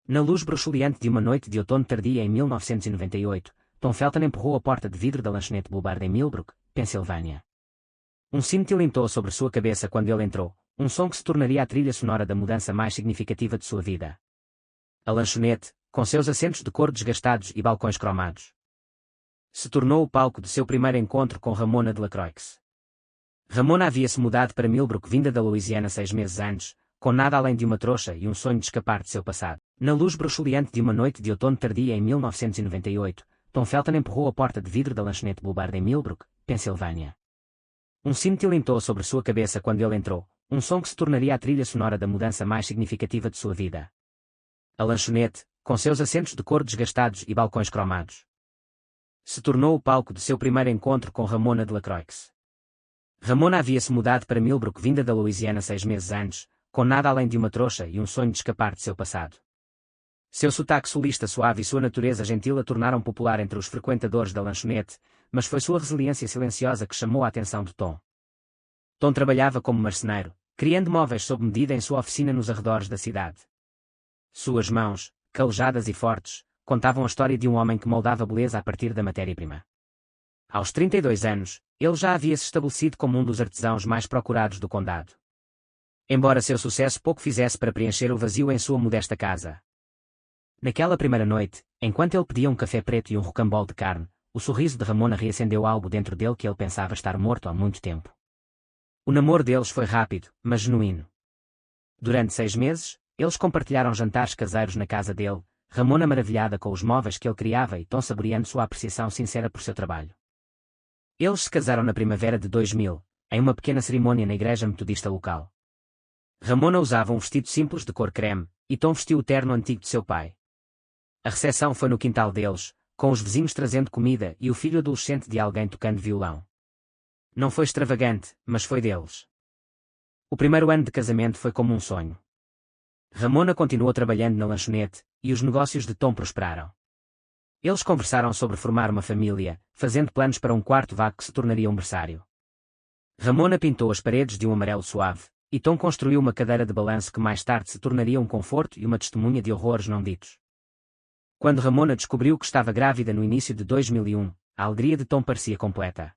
Na luz bruxuleante de uma noite de outono tardia em 1998, Tom Felton empurrou a porta de vidro da lanchonete Boulevard em Millbrook, Pensilvânia. Um sino tilintou sobre sua cabeça quando ele entrou, um som que se tornaria a trilha sonora da mudança mais significativa de sua vida. A lanchonete, com seus assentos de couro desgastados e balcões cromados, se tornou o palco de seu primeiro encontro com Ramona Delacroix. Ramona havia-se mudado para Millbrook vinda da Louisiana 6 meses antes, com nada além de uma trouxa e um sonho de escapar de seu passado. Na luz bruxuleante de uma noite de outono tardia em 1998, Tom Felton empurrou a porta de vidro da lanchonete Boulevard em Millbrook, Pensilvânia. Um sino tilintou sobre sua cabeça quando ele entrou, um som que se tornaria a trilha sonora da mudança mais significativa de sua vida. A lanchonete, com seus assentos de couro desgastados e balcões cromados, se tornou o palco de seu primeiro encontro com Ramona Delacroix. Ramona havia-se mudado para Millbrook vinda da Louisiana 6 meses antes, com nada além de uma trouxa e um sonho de escapar de seu passado. Seu sotaque sulista suave e sua natureza gentil a tornaram popular entre os frequentadores da lanchonete, mas foi sua resiliência silenciosa que chamou a atenção de Tom. Tom trabalhava como marceneiro, criando móveis sob medida em sua oficina nos arredores da cidade. Suas mãos, calejadas e fortes, contavam a história de um homem que moldava beleza a partir da matéria-prima. Aos 32 anos, ele já havia se estabelecido como um dos artesãos mais procurados do condado. Embora seu sucesso pouco fizesse para preencher o vazio em sua modesta casa. Naquela primeira noite, enquanto ele pedia um café preto e um rocambole de carne, o sorriso de Ramona reacendeu algo dentro dele que ele pensava estar morto há muito tempo. O namoro deles foi rápido, mas genuíno. Durante 6 meses, eles compartilharam jantares caseiros na casa dele, Ramona maravilhada com os móveis que ele criava e Tom saboreando sua apreciação sincera por seu trabalho. Eles se casaram na primavera de 2000, em uma pequena cerimônia na igreja metodista local. Ramona usava um vestido simples de cor creme, e Tom vestiu o terno antigo de seu pai. A recepção foi no quintal deles, com os vizinhos trazendo comida e o filho adolescente de alguém tocando violão. Não foi extravagante, mas foi deles. O primeiro ano de casamento foi como um sonho. Ramona continuou trabalhando na lanchonete, e os negócios de Tom prosperaram. Eles conversaram sobre formar uma família, fazendo planos para um quarto vago que se tornaria um berçário. Ramona pintou as paredes de um amarelo suave, e Tom construiu uma cadeira de balanço que mais tarde se tornaria um conforto e uma testemunha de horrores não ditos. Quando Ramona descobriu que estava grávida no início de 2001, a alegria de Tom parecia completa.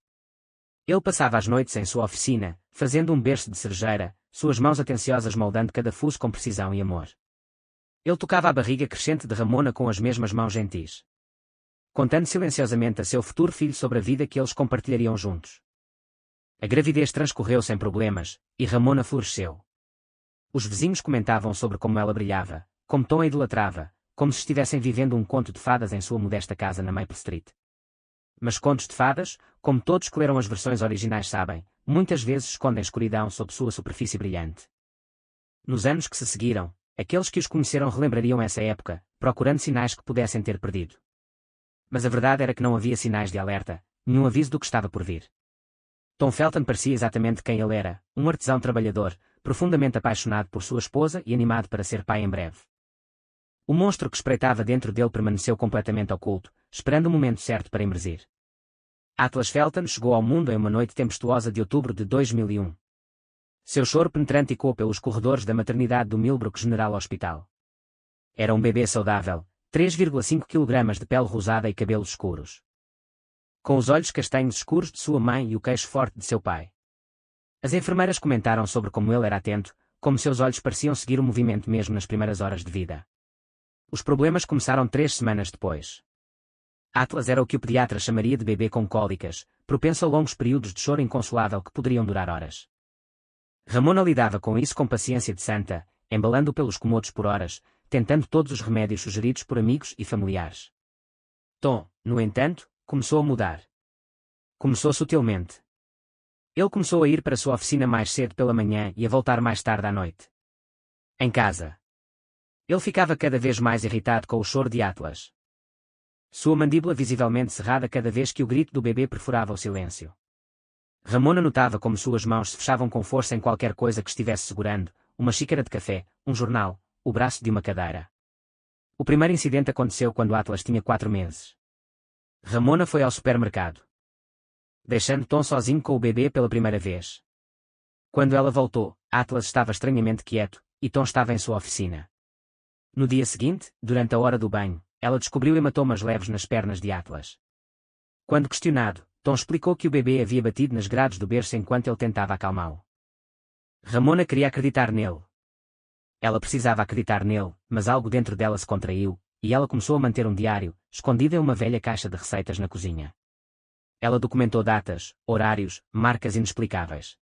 Ele passava as noites em sua oficina, fazendo um berço de cerejeira, suas mãos atenciosas moldando cada fuso com precisão e amor. Ele tocava a barriga crescente de Ramona com as mesmas mãos gentis, contando silenciosamente a seu futuro filho sobre a vida que eles compartilhariam juntos. A gravidez transcorreu sem problemas, e Ramona floresceu. Os vizinhos comentavam sobre como ela brilhava, como Tom a idolatrava, como se estivessem vivendo um conto de fadas em sua modesta casa na Maple Street. Mas contos de fadas, como todos que leram as versões originais sabem, muitas vezes escondem escuridão sob sua superfície brilhante. Nos anos que se seguiram, aqueles que os conheceram relembrariam essa época, procurando sinais que pudessem ter perdido. Mas a verdade era que não havia sinais de alerta, nenhum aviso do que estava por vir. Tom Felton parecia exatamente quem ele era, um artesão trabalhador, profundamente apaixonado por sua esposa e animado para ser pai em breve. O monstro que espreitava dentro dele permaneceu completamente oculto, esperando o momento certo para emergir. Atlas Felton chegou ao mundo em uma noite tempestuosa de outubro de 2001. Seu choro penetrante ecoou pelos corredores da maternidade do Millbrook General Hospital. Era um bebê saudável, 3,5 kg de pele rosada e cabelos escuros. Com os olhos castanhos escuros de sua mãe e o queixo forte de seu pai. As enfermeiras comentaram sobre como ele era atento, como seus olhos pareciam seguir o movimento mesmo nas primeiras horas de vida. Os problemas começaram 3 semanas depois. Atlas era o que o pediatra chamaria de bebê com cólicas, propenso a longos períodos de choro inconsolável que poderiam durar horas. Ramona lidava com isso com paciência de santa, embalando-o pelos comodos por horas, tentando todos os remédios sugeridos por amigos e familiares. Tom, no entanto, começou a mudar. Começou sutilmente. Ele começou a ir para sua oficina mais cedo pela manhã e a voltar mais tarde à noite. Em casa. Ele ficava cada vez mais irritado com o choro de Atlas. Sua mandíbula visivelmente cerrada cada vez que o grito do bebê perfurava o silêncio. Ramona notava como suas mãos se fechavam com força em qualquer coisa que estivesse segurando, uma xícara de café, um jornal, o braço de uma cadeira. O primeiro incidente aconteceu quando Atlas tinha 4 meses. Ramona foi ao supermercado, deixando Tom sozinho com o bebê pela primeira vez. Quando ela voltou, Atlas estava estranhamente quieto, e Tom estava em sua oficina. No dia seguinte, durante a hora do banho, ela descobriu hematomas leves nas pernas de Atlas. Quando questionado, Tom explicou que o bebê havia batido nas grades do berço enquanto ele tentava acalmá-lo. Ramona queria acreditar nele. Ela precisava acreditar nele, mas algo dentro dela se contraiu, e ela começou a manter um diário, escondido em uma velha caixa de receitas na cozinha. Ela documentou datas, horários, marcas inexplicáveis.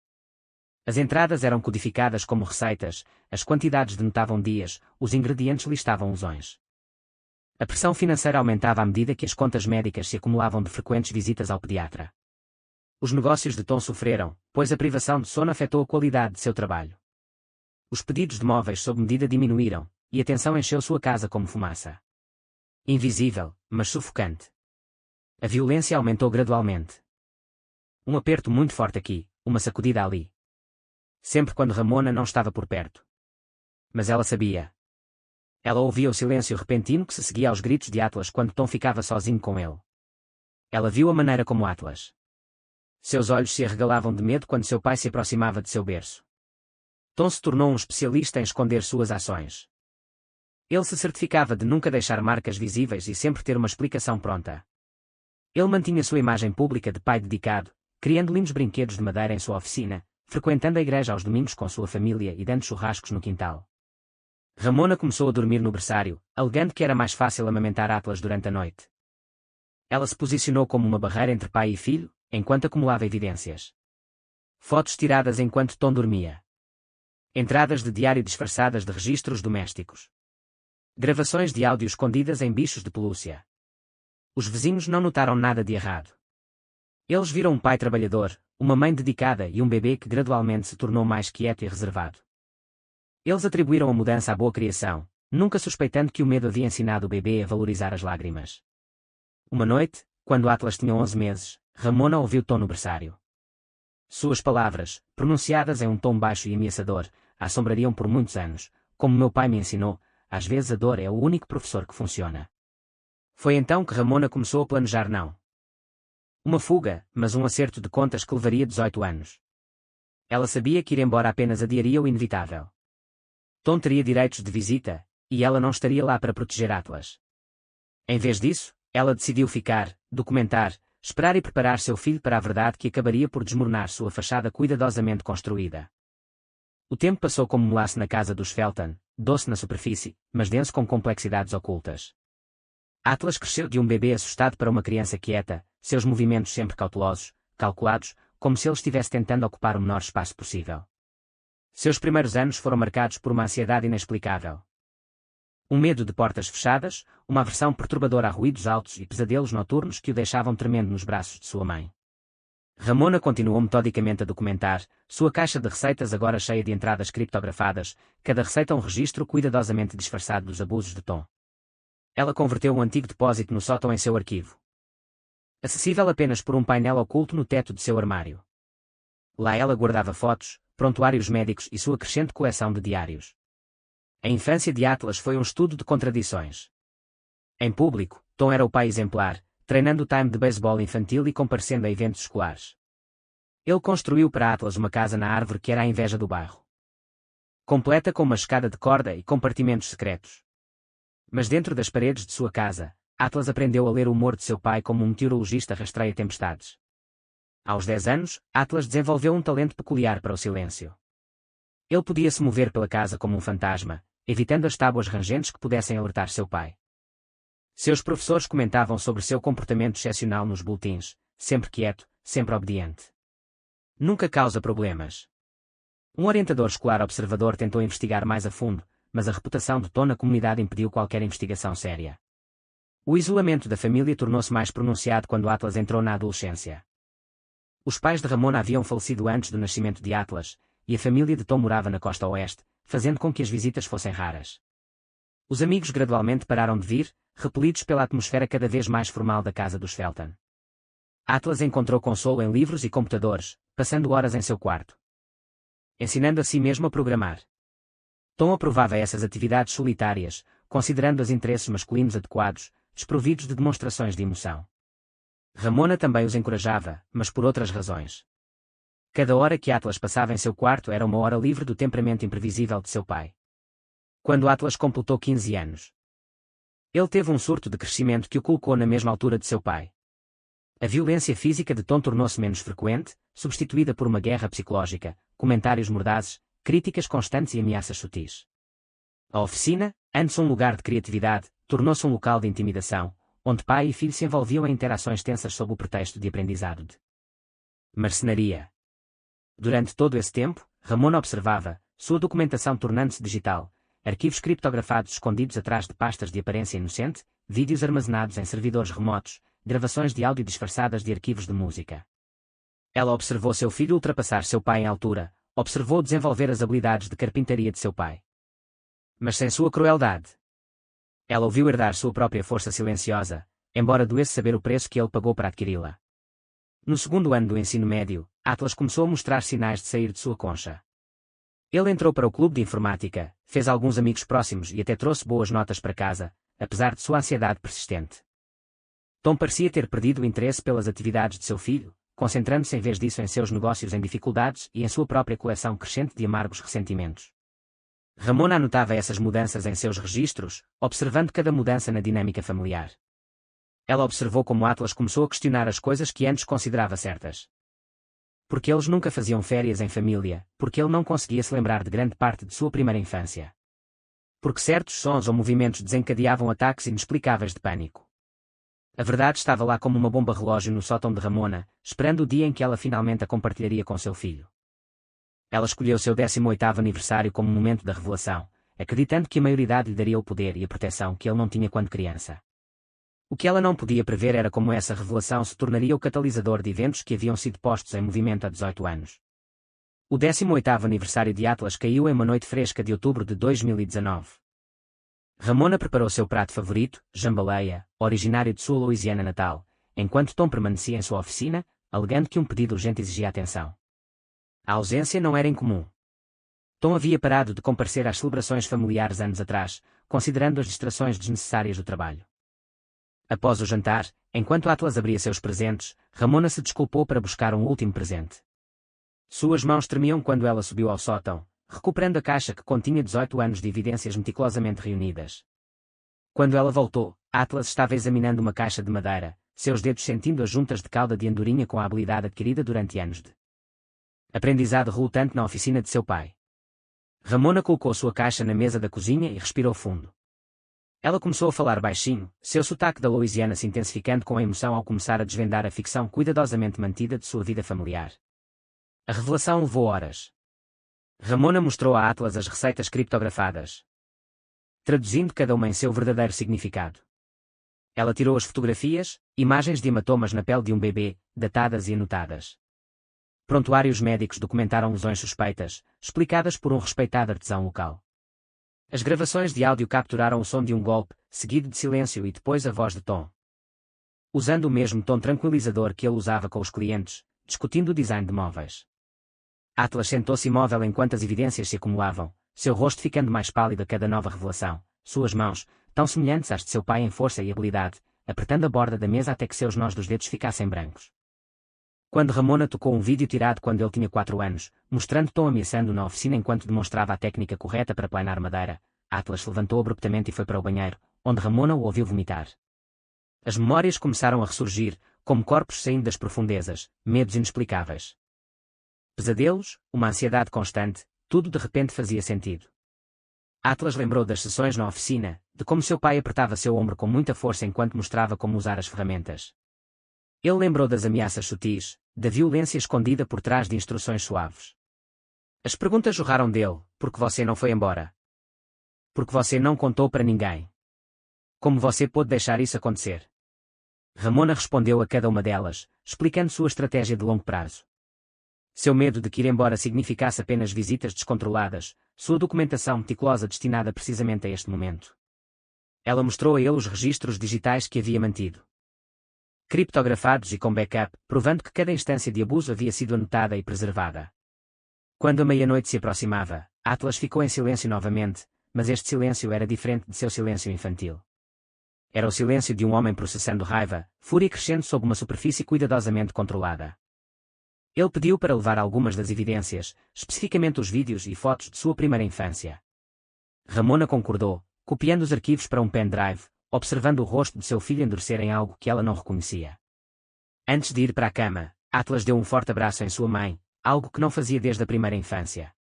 As entradas eram codificadas como receitas, as quantidades denotavam dias, os ingredientes listavam lesões. A pressão financeira aumentava à medida que as contas médicas se acumulavam de frequentes visitas ao pediatra. Os negócios de Tom sofreram, pois a privação de sono afetou a qualidade de seu trabalho. Os pedidos de móveis sob medida diminuíram, e a tensão encheu sua casa como fumaça. Invisível, mas sufocante. A violência aumentou gradualmente. Um aperto muito forte aqui, uma sacudida ali. Sempre quando Ramona não estava por perto. Mas ela sabia. Ela ouvia o silêncio repentino que se seguia aos gritos de Atlas quando Tom ficava sozinho com ele. Ela viu a maneira como Atlas. Seus olhos se arregalavam de medo quando seu pai se aproximava de seu berço. Tom se tornou um especialista em esconder suas ações. Ele se certificava de nunca deixar marcas visíveis e sempre ter uma explicação pronta. Ele mantinha sua imagem pública de pai dedicado, criando lindos brinquedos de madeira em sua oficina, frequentando a igreja aos domingos com sua família e dando churrascos no quintal. Ramona começou a dormir no berçário, alegando que era mais fácil amamentar Atlas durante a noite. Ela se posicionou como uma barreira entre pai e filho, enquanto acumulava evidências. Fotos tiradas enquanto Tom dormia. Entradas de diário disfarçadas de registros domésticos. Gravações de áudio escondidas em bichos de pelúcia. Os vizinhos não notaram nada de errado. Eles viram um pai trabalhador, uma mãe dedicada e um bebê que gradualmente se tornou mais quieto e reservado. Eles atribuíram a mudança à boa criação, nunca suspeitando que o medo havia ensinado o bebê a valorizar as lágrimas. Uma noite, quando Atlas tinha 11 meses, Ramona ouviu Tom no berçário. Suas palavras, pronunciadas em um tom baixo e ameaçador, a assombrariam por muitos anos. Como meu pai me ensinou, às vezes a dor é o único professor que funciona. Foi então que Ramona começou a planejar não uma fuga, mas um acerto de contas que levaria 18 anos. Ela sabia que ir embora apenas adiaria o inevitável. Tom teria direitos de visita, e ela não estaria lá para proteger Atlas. Em vez disso, ela decidiu ficar, documentar, esperar e preparar seu filho para a verdade que acabaria por desmoronar sua fachada cuidadosamente construída. O tempo passou como molasse na casa dos Felton, doce na superfície, mas denso com complexidades ocultas. Atlas cresceu de um bebê assustado para uma criança quieta, seus movimentos sempre cautelosos, calculados, como se ele estivesse tentando ocupar o menor espaço possível. Seus primeiros anos foram marcados por uma ansiedade inexplicável. Um medo de portas fechadas, uma aversão perturbadora a ruídos altos e pesadelos noturnos que o deixavam tremendo nos braços de sua mãe. Ramona continuou metodicamente a documentar, sua caixa de receitas agora cheia de entradas criptografadas, cada receita um registro cuidadosamente disfarçado dos abusos de Tom. Ela converteu um antigo depósito no sótão em seu arquivo. Acessível apenas por um painel oculto no teto de seu armário. Lá ela guardava fotos, prontuários médicos e sua crescente coleção de diários. A infância de Atlas foi um estudo de contradições. Em público, Tom era o pai exemplar, treinando o time de beisebol infantil e comparecendo a eventos escolares. Ele construiu para Atlas uma casa na árvore que era a inveja do bairro. Completa com uma escada de corda e compartimentos secretos. Mas dentro das paredes de sua casa, Atlas aprendeu a ler o humor de seu pai como um meteorologista rastreia tempestades. Aos 10 anos, Atlas desenvolveu um talento peculiar para o silêncio. Ele podia se mover pela casa como um fantasma, evitando as tábuas rangentes que pudessem alertar seu pai. Seus professores comentavam sobre seu comportamento excepcional nos boletins, sempre quieto, sempre obediente. Nunca causa problemas. Um orientador escolar observador tentou investigar mais a fundo, mas a reputação de Tom na comunidade impediu qualquer investigação séria. O isolamento da família tornou-se mais pronunciado quando Atlas entrou na adolescência. Os pais de Ramona haviam falecido antes do nascimento de Atlas, e a família de Tom morava na costa oeste, fazendo com que as visitas fossem raras. Os amigos gradualmente pararam de vir, repelidos pela atmosfera cada vez mais formal da casa dos Felton. Atlas encontrou consolo em livros e computadores, passando horas em seu quarto, ensinando a si mesmo a programar. Tom aprovava essas atividades solitárias, considerando-as interesses masculinos adequados, desprovidos de demonstrações de emoção. Ramona também os encorajava, mas por outras razões. Cada hora que Atlas passava em seu quarto era uma hora livre do temperamento imprevisível de seu pai. Quando Atlas completou 15 anos, ele teve um surto de crescimento que o colocou na mesma altura de seu pai. A violência física de Tom tornou-se menos frequente, substituída por uma guerra psicológica, comentários mordazes, críticas constantes e ameaças sutis. A oficina, antes um lugar de criatividade, tornou-se um local de intimidação, onde pai e filho se envolviam em interações tensas sob o pretexto de aprendizado de marcenaria. Durante todo esse tempo, Ramona observava, sua documentação tornando-se digital, arquivos criptografados escondidos atrás de pastas de aparência inocente, vídeos armazenados em servidores remotos, gravações de áudio disfarçadas de arquivos de música. Ela observou seu filho ultrapassar seu pai em altura, observou desenvolver as habilidades de carpintaria de seu pai. Mas sem sua crueldade. Ela ouviu herdar sua própria força silenciosa, embora doesse saber o preço que ele pagou para adquiri-la. No segundo ano do ensino médio, Atlas começou a mostrar sinais de sair de sua concha. Ele entrou para o clube de informática, fez alguns amigos próximos e até trouxe boas notas para casa, apesar de sua ansiedade persistente. Tom parecia ter perdido o interesse pelas atividades de seu filho, concentrando-se em vez disso em seus negócios em dificuldades e em sua própria coleção crescente de amargos ressentimentos. Ramona anotava essas mudanças em seus registros, observando cada mudança na dinâmica familiar. Ela observou como Atlas começou a questionar as coisas que antes considerava certas. Porque eles nunca faziam férias em família, porque ele não conseguia se lembrar de grande parte de sua primeira infância. Porque certos sons ou movimentos desencadeavam ataques inexplicáveis de pânico. A verdade estava lá como uma bomba relógio no sótão de Ramona, esperando o dia em que ela finalmente a compartilharia com seu filho. Ela escolheu seu 18º aniversário como momento da revelação, acreditando que a maioridade lhe daria o poder e a proteção que ele não tinha quando criança. O que ela não podia prever era como essa revelação se tornaria o catalisador de eventos que haviam sido postos em movimento há 18 anos. O 18º aniversário de Atlas caiu em uma noite fresca de outubro de 2019. Ramona preparou seu prato favorito, jambalaya, originário de sua Louisiana natal, enquanto Tom permanecia em sua oficina, alegando que um pedido urgente exigia atenção. A ausência não era incomum. Tom havia parado de comparecer às celebrações familiares anos atrás, considerando as distrações desnecessárias do trabalho. Após o jantar, enquanto Atlas abria seus presentes, Ramona se desculpou para buscar um último presente. Suas mãos tremiam quando ela subiu ao sótão, recuperando a caixa que continha 18 anos de evidências meticulosamente reunidas. Quando ela voltou, Atlas estava examinando uma caixa de madeira, seus dedos sentindo as juntas de cauda de andorinha com a habilidade adquirida durante anos de aprendizado relutante na oficina de seu pai. Ramona colocou sua caixa na mesa da cozinha e respirou fundo. Ela começou a falar baixinho, seu sotaque da Louisiana se intensificando com a emoção ao começar a desvendar a ficção cuidadosamente mantida de sua vida familiar. A revelação levou horas. Ramona mostrou a Atlas as receitas criptografadas, traduzindo cada uma em seu verdadeiro significado. Ela tirou as fotografias, imagens de hematomas na pele de um bebê, datadas e anotadas. Prontuários médicos documentaram lesões suspeitas, explicadas por um respeitado artesão local. As gravações de áudio capturaram o som de um golpe, seguido de silêncio e depois a voz de Tom. Usando o mesmo tom tranquilizador que ele usava com os clientes, discutindo o design de móveis. Atlas sentou-se imóvel enquanto as evidências se acumulavam, seu rosto ficando mais pálido a cada nova revelação, suas mãos, tão semelhantes às de seu pai em força e habilidade, apertando a borda da mesa até que seus nós dos dedos ficassem brancos. Quando Ramona tocou um vídeo tirado quando ele tinha 4 anos, mostrando Tom ameaçando na oficina enquanto demonstrava a técnica correta para planar madeira, Atlas levantou abruptamente e foi para o banheiro, onde Ramona o ouviu vomitar. As memórias começaram a ressurgir, como corpos saindo das profundezas, medos inexplicáveis. Pesadelos, uma ansiedade constante, tudo de repente fazia sentido. Atlas lembrou das sessões na oficina, de como seu pai apertava seu ombro com muita força enquanto mostrava como usar as ferramentas. Ele lembrou das ameaças sutis, da violência escondida por trás de instruções suaves. As perguntas jorraram dele: por que você não foi embora? Por que você não contou para ninguém? Como você pôde deixar isso acontecer? Ramona respondeu a cada uma delas, explicando sua estratégia de longo prazo. Seu medo de que ir embora significasse apenas visitas descontroladas, sua documentação meticulosa destinada precisamente a este momento. Ela mostrou a ele os registros digitais que havia mantido, criptografados e com backup, provando que cada instância de abuso havia sido anotada e preservada. Quando a meia-noite se aproximava, Atlas ficou em silêncio novamente, mas este silêncio era diferente de seu silêncio infantil. Era o silêncio de um homem processando raiva, fúria crescendo sob uma superfície cuidadosamente controlada. Ele pediu para levar algumas das evidências, especificamente os vídeos e fotos de sua primeira infância. Ramona concordou, copiando os arquivos para um pendrive, observando o rosto de seu filho endurecer em algo que ela não reconhecia. Antes de ir para a cama, Atlas deu um forte abraço em sua mãe, algo que não fazia desde a primeira infância.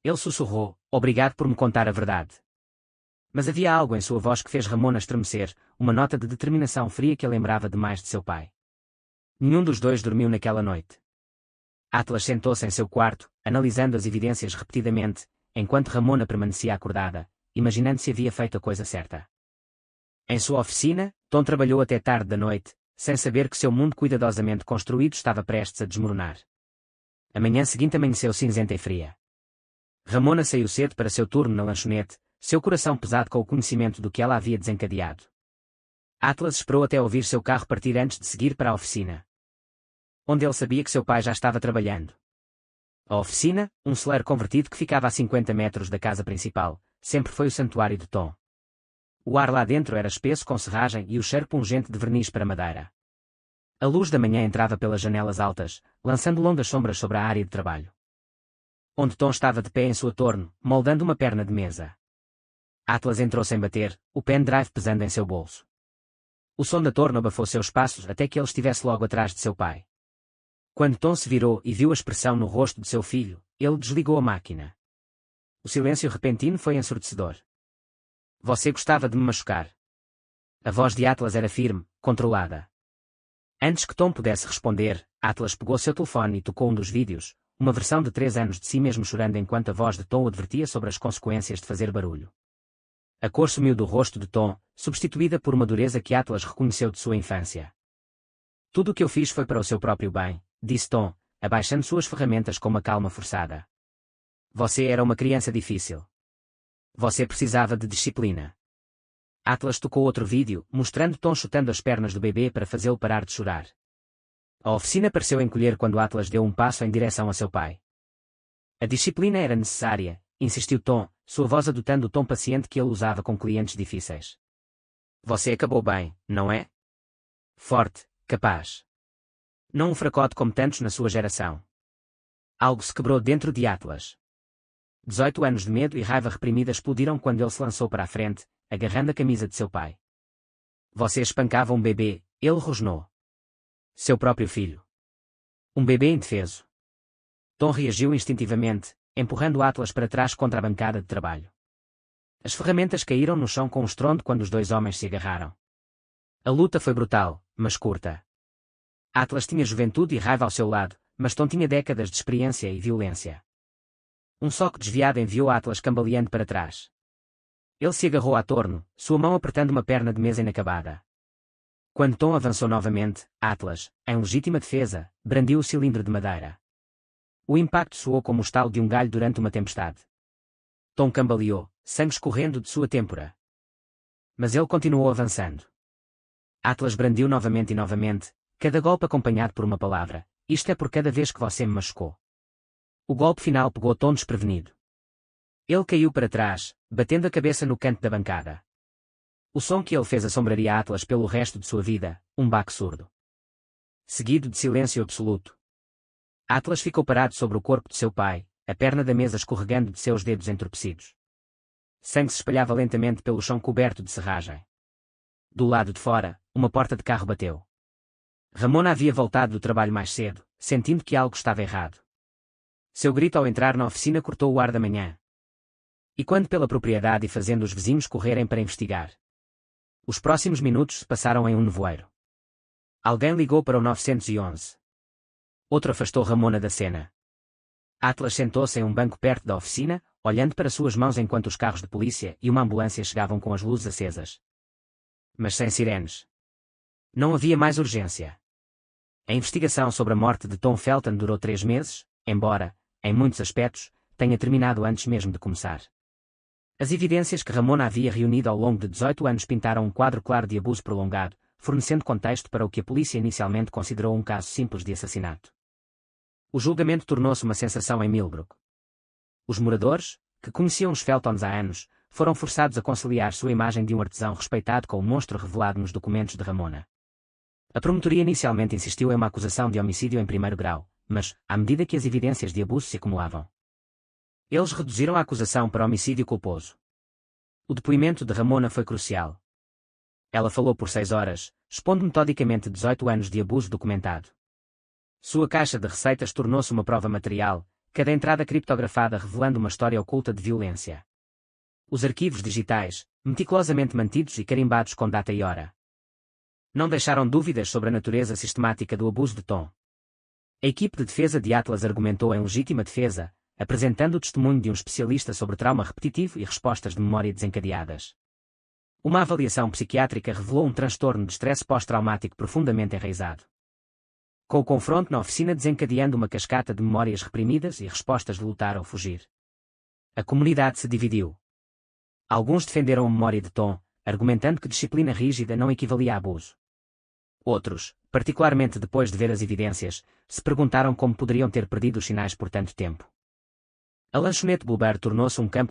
Ele sussurrou, obrigado por me contar a verdade. Mas havia algo em sua voz que fez Ramona estremecer, uma nota de determinação fria que a lembrava demais de seu pai. Nenhum dos dois dormiu naquela noite. Atlas sentou-se em seu quarto, analisando as evidências repetidamente, enquanto Ramona permanecia acordada, imaginando se havia feito a coisa certa. Em sua oficina, Tom trabalhou até tarde da noite, sem saber que seu mundo cuidadosamente construído estava prestes a desmoronar. A manhã seguinte amanheceu cinzenta e fria. Ramona saiu cedo para seu turno na lanchonete, seu coração pesado com o conhecimento do que ela havia desencadeado. Atlas esperou até ouvir seu carro partir antes de seguir para a oficina, onde ele sabia que seu pai já estava trabalhando. A oficina, um celeiro convertido que ficava a 50 metros da casa principal, sempre foi o santuário de Tom. O ar lá dentro era espesso com serragem e o cheiro pungente de verniz para madeira. A luz da manhã entrava pelas janelas altas, lançando longas sombras sobre a área de trabalho, onde Tom estava de pé em sua torno, moldando uma perna de mesa. Atlas entrou sem bater, o pendrive pesando em seu bolso. O som da torno abafou seus passos até que ele estivesse logo atrás de seu pai. Quando Tom se virou e viu a expressão no rosto de seu filho, ele desligou a máquina. O silêncio repentino foi ensurdecedor. Você gostava de me machucar? A voz de Atlas era firme, controlada. Antes que Tom pudesse responder, Atlas pegou seu telefone e tocou um dos vídeos, uma versão de 3 anos de si mesmo chorando enquanto a voz de Tom o advertia sobre as consequências de fazer barulho. A cor sumiu do rosto de Tom, substituída por uma dureza que Atlas reconheceu de sua infância. Tudo o que eu fiz foi para o seu próprio bem, disse Tom, abaixando suas ferramentas com uma calma forçada. Você era uma criança difícil. Você precisava de disciplina. Atlas tocou outro vídeo, mostrando Tom chutando as pernas do bebê para fazê-lo parar de chorar. A oficina pareceu encolher quando Atlas deu um passo em direção a seu pai. A disciplina era necessária, insistiu Tom, sua voz adotando o tom paciente que ele usava com clientes difíceis. Você acabou bem, não é? Forte, capaz. Não um fracote como tantos na sua geração. Algo se quebrou dentro de Atlas. 18 anos de medo e raiva reprimida explodiram quando ele se lançou para a frente, agarrando a camisa de seu pai. Você espancava um bebê, ele rosnou. Seu próprio filho. Um bebê indefeso. Tom reagiu instintivamente, empurrando Atlas para trás contra a bancada de trabalho. As ferramentas caíram no chão com um estrondo quando os dois homens se agarraram. A luta foi brutal, mas curta. Atlas tinha juventude e raiva ao seu lado, mas Tom tinha décadas de experiência e violência. Um soco desviado enviou Atlas cambaleando para trás. Ele se agarrou à torno, sua mão apertando uma perna de mesa inacabada. Quando Tom avançou novamente, Atlas, em legítima defesa, brandiu o cilindro de madeira. O impacto soou como o estalo de um galho durante uma tempestade. Tom cambaleou, sangue escorrendo de sua têmpora. Mas ele continuou avançando. Atlas brandiu novamente e novamente, cada golpe acompanhado por uma palavra: isto é por cada vez que você me machucou. O golpe final pegou Tom desprevenido. Ele caiu para trás, batendo a cabeça no canto da bancada. O som que ele fez assombraria Atlas pelo resto de sua vida, um baque surdo, seguido de silêncio absoluto. Atlas ficou parado sobre o corpo de seu pai, a perna da mesa escorregando de seus dedos entorpecidos. Sangue se espalhava lentamente pelo chão coberto de serragem. Do lado de fora, uma porta de carro bateu. Ramona havia voltado do trabalho mais cedo, sentindo que algo estava errado. Seu grito ao entrar na oficina cortou o ar da manhã. E quando pela propriedade e fazendo os vizinhos correrem para investigar. Os próximos minutos se passaram em um nevoeiro. Alguém ligou para o 911. Outro afastou Ramona da cena. Atlas sentou-se em um banco perto da oficina, olhando para suas mãos enquanto os carros de polícia e uma ambulância chegavam com as luzes acesas. Mas sem sirenes. Não havia mais urgência. A investigação sobre a morte de Tom Felton durou 3 meses, embora, em muitos aspectos, tenha terminado antes mesmo de começar. As evidências que Ramona havia reunido ao longo de 18 anos pintaram um quadro claro de abuso prolongado, fornecendo contexto para o que a polícia inicialmente considerou um caso simples de assassinato. O julgamento tornou-se uma sensação em Millbrook. Os moradores, que conheciam os Feltons há anos, foram forçados a conciliar sua imagem de um artesão respeitado com o monstro revelado nos documentos de Ramona. A promotoria inicialmente insistiu em uma acusação de homicídio em primeiro grau, mas, à medida que as evidências de abuso se acumulavam, eles reduziram a acusação para homicídio culposo. O depoimento de Ramona foi crucial. Ela falou por 6 horas, expondo metodicamente 18 anos de abuso documentado. Sua caixa de receitas tornou-se uma prova material, cada entrada criptografada revelando uma história oculta de violência. Os arquivos digitais, meticulosamente mantidos e carimbados com data e hora, não deixaram dúvidas sobre a natureza sistemática do abuso de Tom. A equipe de defesa de Atlas argumentou em legítima defesa, apresentando o testemunho de um especialista sobre trauma repetitivo e respostas de memória desencadeadas. Uma avaliação psiquiátrica revelou um transtorno de estresse pós-traumático profundamente enraizado, com o confronto na oficina desencadeando uma cascata de memórias reprimidas e respostas de lutar ou fugir. A comunidade se dividiu. Alguns defenderam a memória de Tom, argumentando que disciplina rígida não equivalia a abuso. Outros, particularmente depois de ver as evidências, se perguntaram como poderiam ter perdido os sinais por tanto tempo. A lanchonete Bluebird tornou-se um campo